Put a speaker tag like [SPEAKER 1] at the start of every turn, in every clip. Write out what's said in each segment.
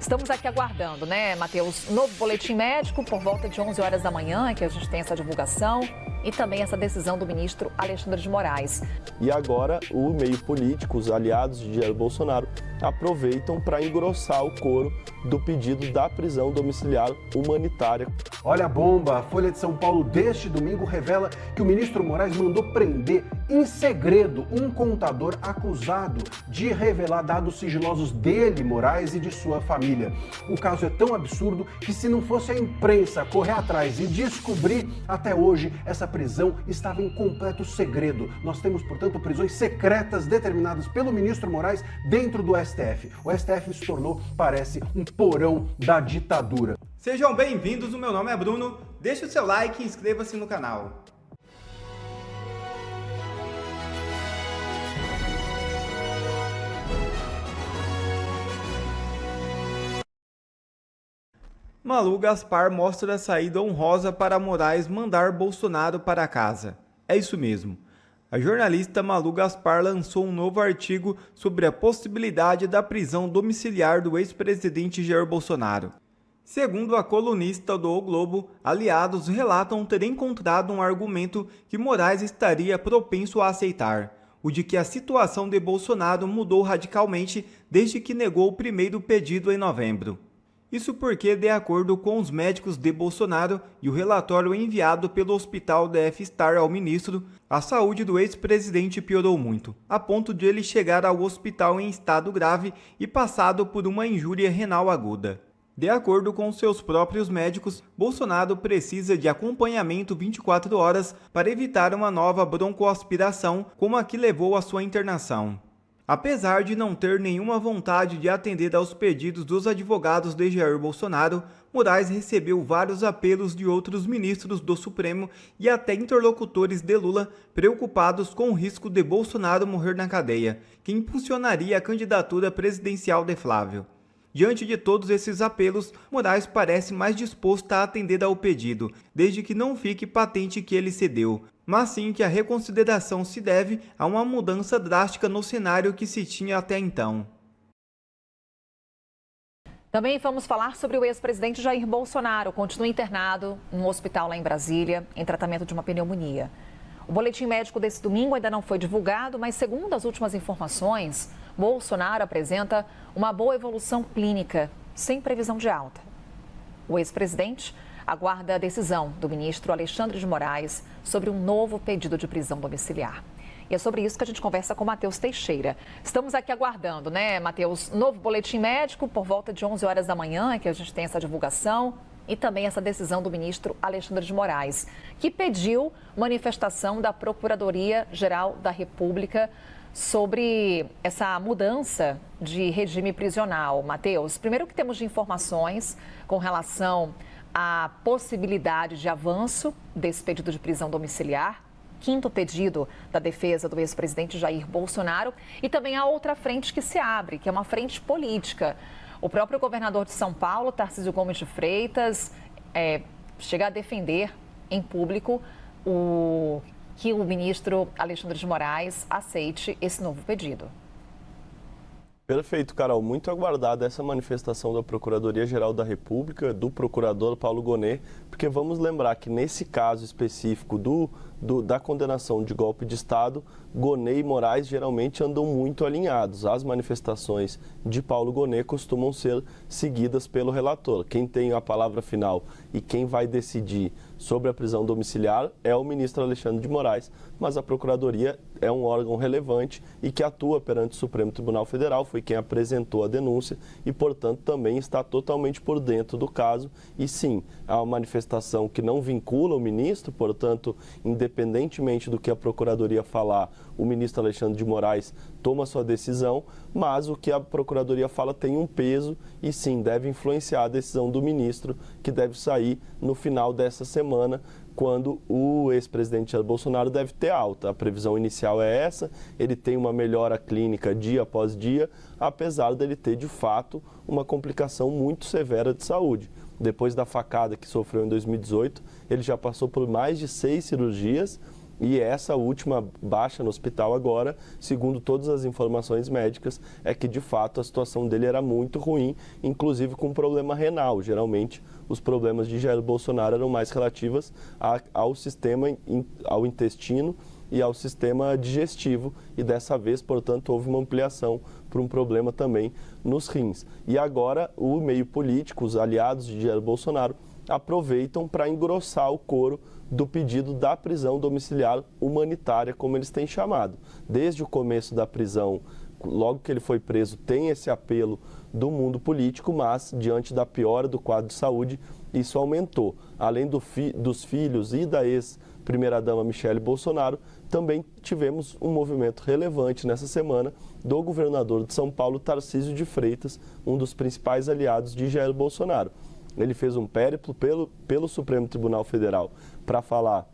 [SPEAKER 1] Estamos aqui aguardando, né, Matheus? Novo boletim médico por volta de 11 horas da manhã, que a gente tem essa divulgação, e também essa decisão do ministro Alexandre de Moraes.
[SPEAKER 2] E agora o meio político, os aliados de Jair Bolsonaro, aproveitam para engrossar o coro do pedido da prisão domiciliar humanitária.
[SPEAKER 3] Olha a bomba! A Folha de São Paulo deste domingo revela que o ministro Moraes mandou prender em segredo um contador acusado de revelar dados sigilosos dele, Moraes, e de sua família. O caso é tão absurdo que, se não fosse a imprensa correr atrás e descobrir, até hoje essa prisão estava em completo segredo. Nós temos, portanto, prisões secretas determinadas pelo ministro Moraes dentro do STF. O STF se tornou, parece, um porão da ditadura.
[SPEAKER 4] Sejam bem-vindos, o meu nome é Bruno, deixe o seu like e inscreva-se no canal. Malu Gaspar mostra a saída honrosa para Moraes mandar Bolsonaro para casa. É isso mesmo. A jornalista Malu Gaspar lançou um novo artigo sobre a possibilidade da prisão domiciliar do ex-presidente Jair Bolsonaro. Segundo a colunista do O Globo, aliados relatam ter encontrado um argumento que Moraes estaria propenso a aceitar, o de que a situação de Bolsonaro mudou radicalmente desde que negou o primeiro pedido em novembro. Isso porque, de acordo com os médicos de Bolsonaro e o relatório enviado pelo Hospital DF-Star ao ministro, a saúde do ex-presidente piorou muito, a ponto de ele chegar ao hospital em estado grave e passado por uma injúria renal aguda. De acordo com seus próprios médicos, Bolsonaro precisa de acompanhamento 24 horas para evitar uma nova broncoaspiração, como a que levou à sua internação. Apesar de não ter nenhuma vontade de atender aos pedidos dos advogados de Jair Bolsonaro, Moraes recebeu vários apelos de outros ministros do Supremo e até interlocutores de Lula preocupados com o risco de Bolsonaro morrer na cadeia, que impulsionaria a candidatura presidencial de Flávio. Diante de todos esses apelos, Moraes parece mais disposto a atender ao pedido, desde que não fique patente que ele cedeu, mas sim que a reconsideração se deve a uma mudança drástica no cenário que se tinha até então.
[SPEAKER 1] Também vamos falar sobre o ex-presidente Jair Bolsonaro. Continua internado em um hospital lá em Brasília, em tratamento de uma pneumonia. O boletim médico desse domingo ainda não foi divulgado, mas segundo as últimas informações, Bolsonaro apresenta uma boa evolução clínica, sem previsão de alta. O ex-presidente aguarda a decisão do ministro Alexandre de Moraes sobre um novo pedido de prisão domiciliar. E é sobre isso que a gente conversa com Matheus Teixeira. Estamos aqui aguardando, né, Matheus? Novo boletim médico por volta de 11 horas da manhã, que a gente tem essa divulgação. E também essa decisão do ministro Alexandre de Moraes, que pediu manifestação da Procuradoria-Geral da República sobre essa mudança de regime prisional. Matheus, primeiro que temos de informações com relação à possibilidade de avanço desse pedido de prisão domiciliar, quinto pedido da defesa do ex-presidente Jair Bolsonaro, e também a outra frente que se abre, que é uma frente política. O próprio governador de São Paulo, Tarcísio Gomes de Freitas, chega a defender em público que o ministro Alexandre de Moraes aceite esse novo pedido.
[SPEAKER 2] Perfeito, Carol. Muito aguardada essa manifestação da Procuradoria-Geral da República, do procurador Paulo Gonet, porque vamos lembrar que nesse caso específico da condenação de golpe de Estado, Gonet e Moraes geralmente andam muito alinhados. As manifestações de Paulo Gonet costumam ser seguidas pelo relator. Quem tem a palavra final e quem vai decidir sobre a prisão domiciliar é o ministro Alexandre de Moraes, mas a Procuradoria é um órgão relevante e que atua perante o Supremo Tribunal Federal, foi quem apresentou a denúncia e, portanto, também está totalmente por dentro do caso. E sim, é uma manifestação que não vincula o ministro, portanto, independentemente do que a Procuradoria falar, o ministro Alexandre de Moraes toma sua decisão, mas o que a Procuradoria fala tem um peso e sim, deve influenciar a decisão do ministro, que deve sair no final dessa semana, quando o ex-presidente Jair Bolsonaro deve ter alta. A previsão inicial é essa, ele tem uma melhora clínica dia após dia, apesar dele ter, de fato, uma complicação muito severa de saúde. Depois da facada que sofreu em 2018, ele já passou por mais de 6 cirurgias E essa última baixa no hospital agora, segundo todas as informações médicas, é que de fato a situação dele era muito ruim, inclusive com problema renal. Geralmente os problemas de Jair Bolsonaro eram mais relativos ao sistema, ao intestino e ao sistema digestivo, e dessa vez, portanto, houve uma ampliação para um problema também nos rins. E agora o meio político, os aliados de Jair Bolsonaro, aproveitam para engrossar o coro do pedido da prisão domiciliar humanitária, como eles têm chamado. Desde o começo da prisão, logo que ele foi preso, tem esse apelo do mundo político, mas diante da piora do quadro de saúde, isso aumentou. Além dos filhos e da ex-primeira-dama Michele Bolsonaro, também tivemos um movimento relevante nessa semana do governador de São Paulo, Tarcísio de Freitas, um dos principais aliados de Jair Bolsonaro. Ele fez um périplo pelo Supremo Tribunal Federal para falar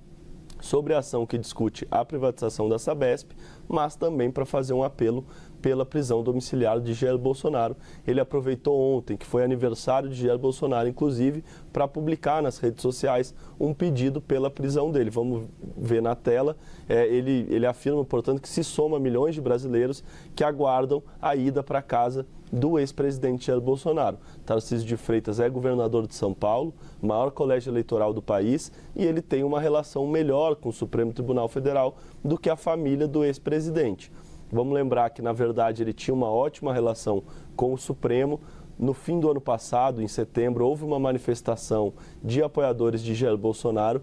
[SPEAKER 2] sobre a ação que discute a privatização da Sabesp, mas também para fazer um apelo pela prisão domiciliar de Jair Bolsonaro. Ele aproveitou ontem, que foi aniversário de Jair Bolsonaro, inclusive, para publicar nas redes sociais um pedido pela prisão dele. Vamos ver na tela. Ele afirma, portanto, que se soma a milhões de brasileiros que aguardam a ida para casa do ex-presidente Jair Bolsonaro. Tarcísio de Freitas é governador de São Paulo, maior colégio eleitoral do país, e ele tem uma relação melhor com o Supremo Tribunal Federal do que a família do ex-presidente. Vamos lembrar que, na verdade, ele tinha uma ótima relação com o Supremo. No fim do ano passado, em setembro, houve uma manifestação de apoiadores de Jair Bolsonaro,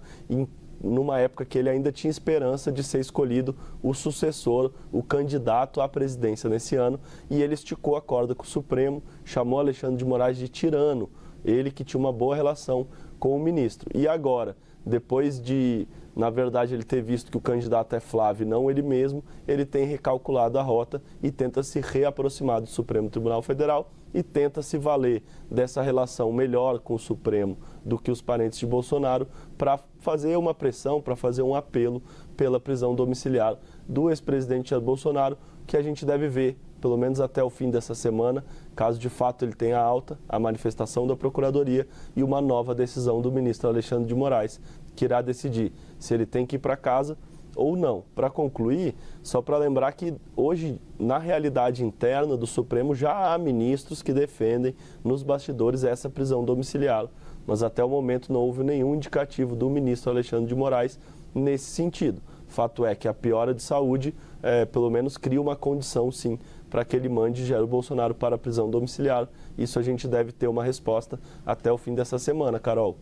[SPEAKER 2] numa época que ele ainda tinha esperança de ser escolhido o sucessor, o candidato à presidência nesse ano, e ele esticou a corda com o Supremo, chamou Alexandre de Moraes de tirano, ele que tinha uma boa relação com o ministro. E agora, depois de, na verdade, ele ter visto que o candidato é Flávio, não ele mesmo, ele tem recalculado a rota e tenta se reaproximar do Supremo Tribunal Federal e tenta se valer dessa relação melhor com o Supremo do que os parentes de Bolsonaro para fazer uma pressão, para fazer um apelo pela prisão domiciliar do ex-presidente Jair Bolsonaro, que a gente deve ver, pelo menos até o fim dessa semana, caso de fato ele tenha alta, a manifestação da Procuradoria e uma nova decisão do ministro Alexandre de Moraes, que irá decidir se ele tem que ir para casa ou não. Para concluir, só para lembrar que hoje, na realidade interna do Supremo, já há ministros que defendem nos bastidores essa prisão domiciliar, mas até o momento não houve nenhum indicativo do ministro Alexandre de Moraes nesse sentido. Fato é que a piora de saúde, pelo menos, cria uma condição, sim, para que ele mande Jair Bolsonaro para a prisão domiciliar. Isso a gente deve ter uma resposta até o fim dessa semana, Carol.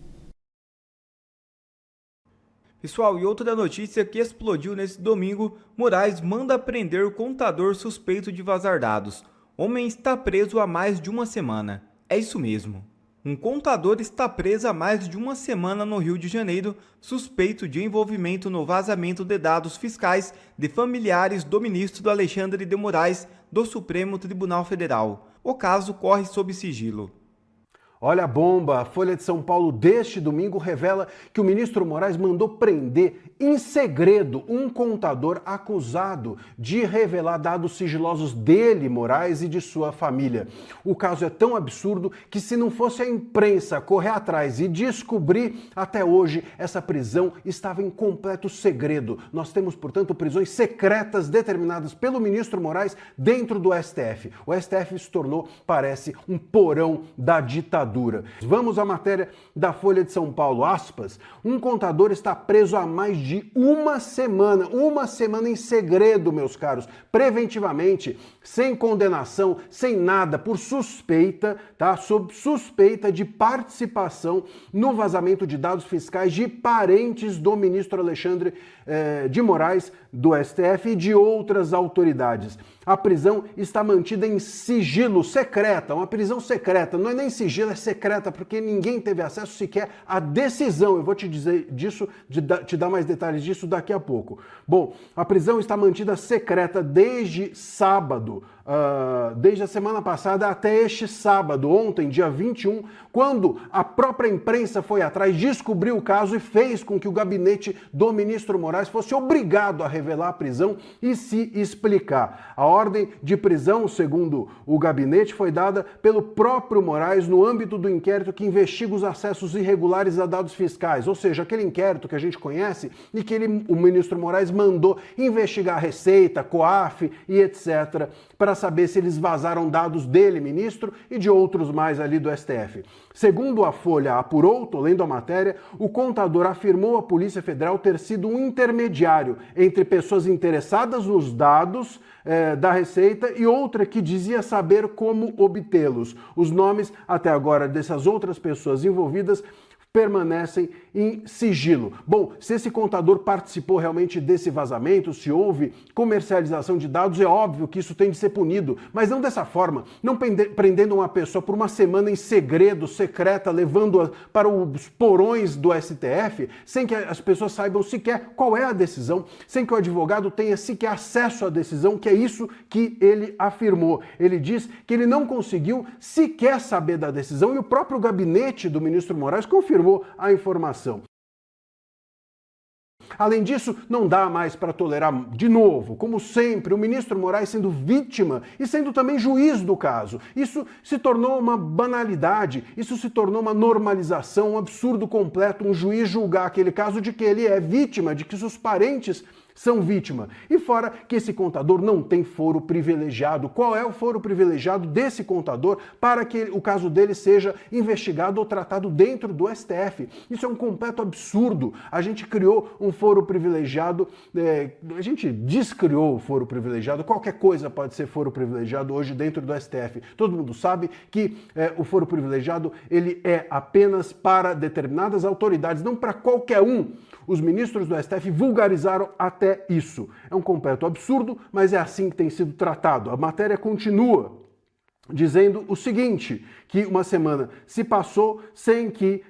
[SPEAKER 4] Pessoal, e outra notícia que explodiu nesse domingo, Moraes manda prender o contador suspeito de vazar dados. Homem está preso há mais de uma semana. É isso mesmo. Um contador está preso há mais de uma semana no Rio de Janeiro, suspeito de envolvimento no vazamento de dados fiscais de familiares do ministro Alexandre de Moraes do Supremo Tribunal Federal. O caso corre sob sigilo.
[SPEAKER 3] Olha a bomba! A Folha de São Paulo deste domingo revela que o ministro Moraes mandou prender em segredo um contador acusado de revelar dados sigilosos dele, Moraes, e de sua família. O caso é tão absurdo que, se não fosse a imprensa correr atrás e descobrir, até hoje essa prisão estava em completo segredo. Nós temos, portanto, prisões secretas determinadas pelo ministro Moraes dentro do STF. O STF se tornou, parece, um porão da ditadura. Vamos à matéria da Folha de São Paulo, aspas, um contador está preso há mais de uma semana em segredo, meus caros, preventivamente, sem condenação, sem nada, por suspeita, tá? Sob suspeita de participação no vazamento de dados fiscais de parentes do ministro Alexandre de Moraes, do STF e de outras autoridades. A prisão está mantida em sigilo, secreta, uma prisão secreta, não é nem sigilo, é secreta, porque ninguém teve acesso sequer à decisão. Eu vou te dizer disso, te dar mais detalhes disso daqui a pouco. Bom, a prisão está mantida secreta desde sábado, desde a semana passada até este sábado, ontem, dia 21, quando a própria imprensa foi atrás, descobriu o caso e fez com que o gabinete do ministro Moraes fosse obrigado a revelar a prisão e se explicar. A ordem de prisão, segundo o gabinete, foi dada pelo próprio Moraes no âmbito do inquérito que investiga os acessos irregulares a dados fiscais, ou seja, aquele inquérito que a gente conhece e que o ministro Moraes mandou investigar a Receita, COAF e etc., para saber se eles vazaram dados dele, ministro, e de outros mais ali do STF. Segundo a Folha apurou, tô lendo a matéria, o contador afirmou à Polícia Federal ter sido um intermediário entre pessoas interessadas nos dados da Receita e outra que dizia saber como obtê-los. Os nomes, até agora, dessas outras pessoas envolvidas permanecem em sigilo. Bom, se esse contador participou realmente desse vazamento, se houve comercialização de dados, é óbvio que isso tem de ser punido, mas não dessa forma, não prendendo uma pessoa por uma semana em segredo, secreta, levando-a para os porões do STF, sem que as pessoas saibam sequer qual é a decisão, sem que o advogado tenha sequer acesso à decisão, que é isso que ele afirmou. Ele diz que ele não conseguiu sequer saber da decisão e o próprio gabinete do ministro Moraes confirmou a informação. Além disso, não dá mais para tolerar de novo, como sempre, o ministro Moraes sendo vítima e sendo também juiz do caso. Isso se tornou uma banalidade, isso se tornou uma normalização, um absurdo completo, um juiz julgar aquele caso de que ele é vítima, de que seus parentes são vítima. E fora que esse contador não tem foro privilegiado. Qual é o foro privilegiado desse contador para que o caso dele seja investigado ou tratado dentro do STF? Isso é um completo absurdo. A gente criou um foro privilegiado, a gente descriou o foro privilegiado, qualquer coisa pode ser foro privilegiado hoje dentro do STF. Todo mundo sabe que o foro privilegiado ele é apenas para determinadas autoridades, não para qualquer um. Os ministros do STF vulgarizaram até isso. É um completo absurdo, mas é assim que tem sido tratado. A matéria continua dizendo o seguinte, que uma semana se passou sem que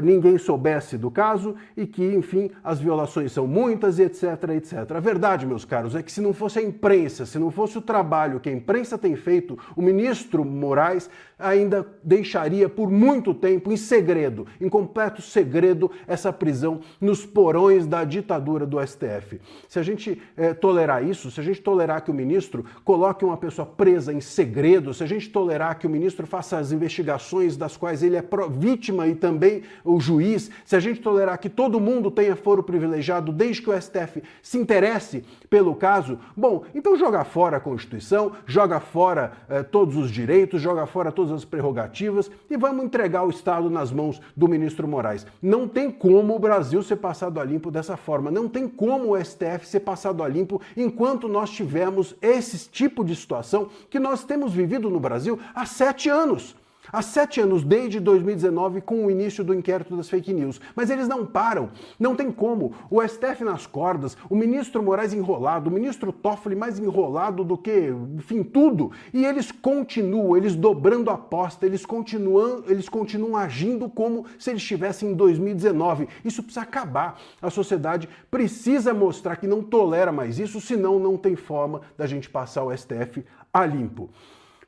[SPEAKER 3] ninguém soubesse do caso e que, enfim, as violações são muitas e etc, etc. A verdade, meus caros, é que se não fosse a imprensa, se não fosse o trabalho que a imprensa tem feito, o ministro Moraes ainda deixaria por muito tempo em segredo, em completo segredo, essa prisão nos porões da ditadura do STF. Se a gente tolerar isso, se a gente tolerar que o ministro coloque uma pessoa presa em segredo, se a gente tolerar que o ministro faça as investigações das quais ele é vítima e também o juiz, se a gente tolerar que todo mundo tenha foro privilegiado desde que o STF se interesse pelo caso, bom, então joga fora a Constituição, joga fora todos os direitos, joga fora todas as prerrogativas e vamos entregar o Estado nas mãos do ministro Moraes. Não tem como o Brasil ser passado a limpo dessa forma, não tem como o STF ser passado a limpo enquanto nós tivermos esse tipo de situação que nós temos vivido no Brasil há 7 anos. Há 7 anos, desde 2019, com o início do inquérito das fake news. Mas eles não param, não tem como. O STF nas cordas, o ministro Moraes enrolado, o ministro Toffoli mais enrolado do que, enfim, tudo. E eles continuam, eles dobrando a aposta, eles continuam agindo como se eles estivessem em 2019. Isso precisa acabar. A sociedade precisa mostrar que não tolera mais isso, senão não tem forma da gente passar o STF a limpo.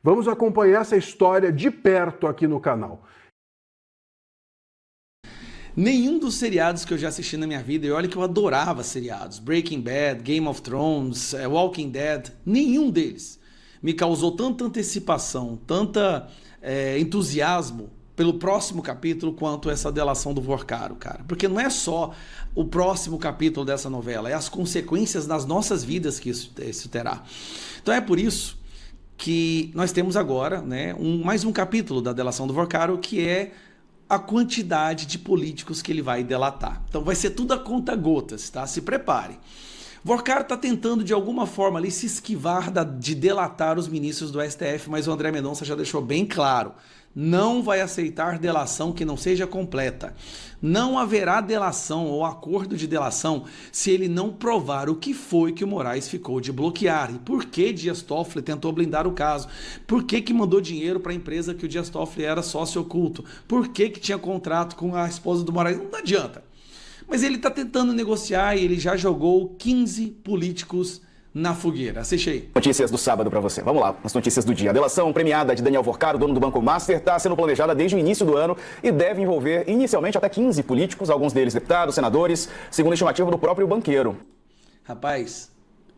[SPEAKER 3] Vamos acompanhar essa história de perto aqui no canal.
[SPEAKER 5] Nenhum dos seriados que eu já assisti na minha vida, e olha que eu adorava seriados, Breaking Bad, Game of Thrones, Walking Dead, nenhum deles me causou tanta antecipação, tanta entusiasmo pelo próximo capítulo quanto essa delação do Vorcaro, cara. Porque não é só o próximo capítulo dessa novela, é as consequências nas nossas vidas que isso terá. Então é por isso que nós temos agora, né, mais um capítulo da delação do Vorcaro, que é a quantidade de políticos que ele vai delatar. Então vai ser tudo a conta-gotas, tá? Se prepare. Vorcaro está tentando de alguma forma ali se esquivar de delatar os ministros do STF, mas o André Mendonça já deixou bem claro, não vai aceitar delação que não seja completa. Não haverá delação ou acordo de delação se ele não provar o que foi que o Moraes ficou de bloquear. E por que Dias Toffoli tentou blindar o caso? Por que mandou dinheiro para a empresa que o Dias Toffoli era sócio oculto? Por que tinha contrato com a esposa do Moraes? Não adianta. Mas ele está tentando negociar e ele já jogou 15 políticos na fogueira. Assiste aí.
[SPEAKER 6] Notícias do sábado para você. Vamos lá, as notícias do dia. A delação premiada de Daniel Worcaro, dono do Banco Master, está sendo planejada desde o início do ano e deve envolver inicialmente até 15 políticos, alguns deles deputados, senadores, segundo a estimativa do próprio banqueiro.
[SPEAKER 5] Rapaz,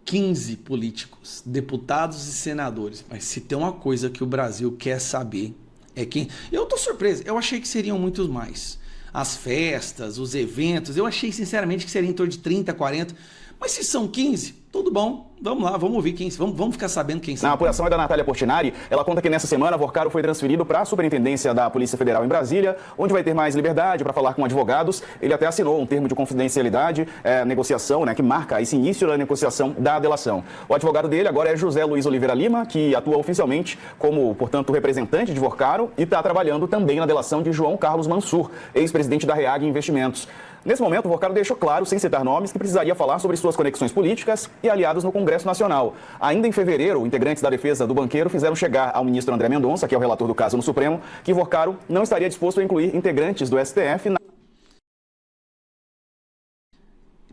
[SPEAKER 5] 15 políticos, deputados e senadores. Mas se tem uma coisa que o Brasil quer saber é quem... Eu tô surpreso, eu achei que seriam muitos mais. As festas, os eventos, eu achei sinceramente que seria em torno de 30, 40. Mas se são 15, tudo bom. Vamos lá, vamos ouvir quem são. Vamos ficar sabendo quem são.
[SPEAKER 6] Na apuração é da Natália Portinari. Ela conta que nessa semana Worcaro foi transferido para a Superintendência da Polícia Federal em Brasília, onde vai ter mais liberdade para falar com advogados. Ele até assinou um termo de confidencialidade, negociação, que marca esse início da negociação da delação. O advogado dele agora é José Luiz Oliveira Lima, que atua oficialmente como, portanto, representante de Worcaro e está trabalhando também na delação de João Carlos Mansur, ex-presidente da REAG Investimentos. Nesse momento, o Worcaro deixou claro, sem citar nomes, que precisaria falar sobre suas conexões políticas e aliados no Congresso Nacional. Ainda em fevereiro, integrantes da defesa do banqueiro fizeram chegar ao ministro André Mendonça, que é o relator do caso no Supremo, que Worcaro não estaria disposto a incluir integrantes do STF na...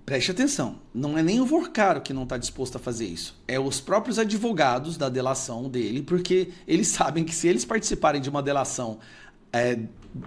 [SPEAKER 5] Preste atenção, não é nem o Worcaro que não está disposto a fazer isso. É os próprios advogados da delação dele, porque eles sabem que se eles participarem de uma delação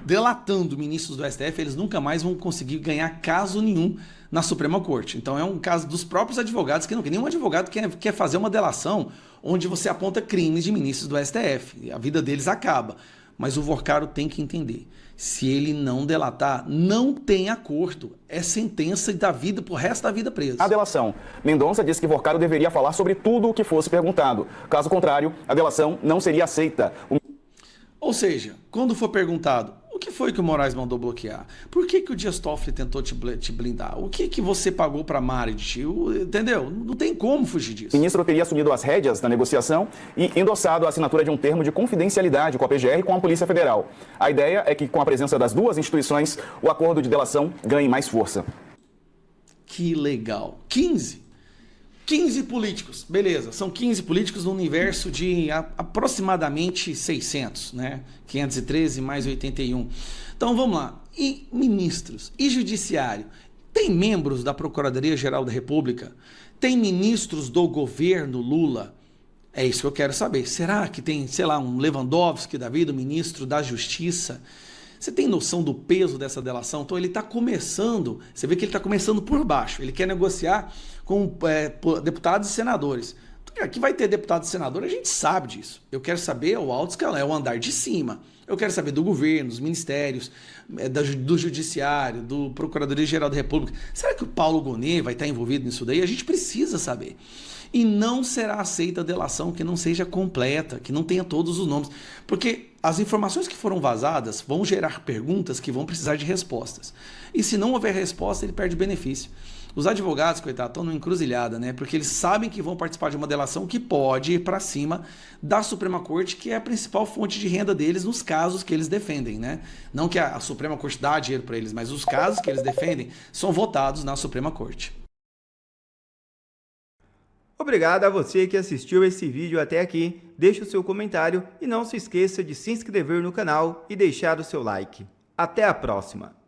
[SPEAKER 5] delatando ministros do STF, eles nunca mais vão conseguir ganhar caso nenhum na Suprema Corte. Então é um caso dos próprios advogados que não quer. Nenhum advogado quer fazer uma delação onde você aponta crimes de ministros do STF. A vida deles acaba. Mas o Worcaro tem que entender. Se ele não delatar, não tem acordo. É sentença da vida pro resto da vida preso.
[SPEAKER 6] A delação. Mendonça disse que Worcaro deveria falar sobre tudo o que fosse perguntado. Caso contrário, a delação não seria aceita.
[SPEAKER 5] Ou seja, quando for perguntado o que foi que o Moraes mandou bloquear, por que o Dias Toffoli tentou te blindar, o que você pagou para a Marit, entendeu? Não tem como fugir disso.
[SPEAKER 6] O ministro teria assumido as rédeas da negociação e endossado a assinatura de um termo de confidencialidade com a PGR e com a Polícia Federal. A ideia é que, com a presença das duas instituições, o acordo de delação ganhe mais força.
[SPEAKER 5] Que legal. 15 políticos, beleza, são 15 políticos no universo de aproximadamente 600, né? 513 mais 81. Então vamos lá. E ministros? E judiciário? Tem membros da Procuradoria-Geral da República? Tem ministros do governo Lula? É isso que eu quero saber. Será que tem, sei lá, um Lewandowski da vida, o ministro da Justiça? Você tem noção do peso dessa delação? Então ele está começando, você vê que ele está começando por baixo. Ele quer negociar com deputados e senadores. Aqui vai ter deputado e senador, a gente sabe disso. Eu quero saber o alto escalão, é o andar de cima. Eu quero saber do governo, dos ministérios, do judiciário, do Procuradoria-Geral da República. Será que o Paulo Gonet vai estar envolvido nisso daí? A gente precisa saber. E não será aceita a delação que não seja completa, que não tenha todos os nomes. Porque as informações que foram vazadas vão gerar perguntas que vão precisar de respostas. E se não houver resposta, ele perde benefício. Os advogados, coitados, estão numa encruzilhada, né? Porque eles sabem que vão participar de uma delação que pode ir para cima da Suprema Corte, que é a principal fonte de renda deles nos casos que eles defendem, né? Não que a Suprema Corte dá dinheiro para eles, mas os casos que eles defendem são votados na Suprema Corte.
[SPEAKER 4] Obrigado a você que assistiu esse vídeo até aqui. Deixe o seu comentário e não se esqueça de se inscrever no canal e deixar o seu like. Até a próxima!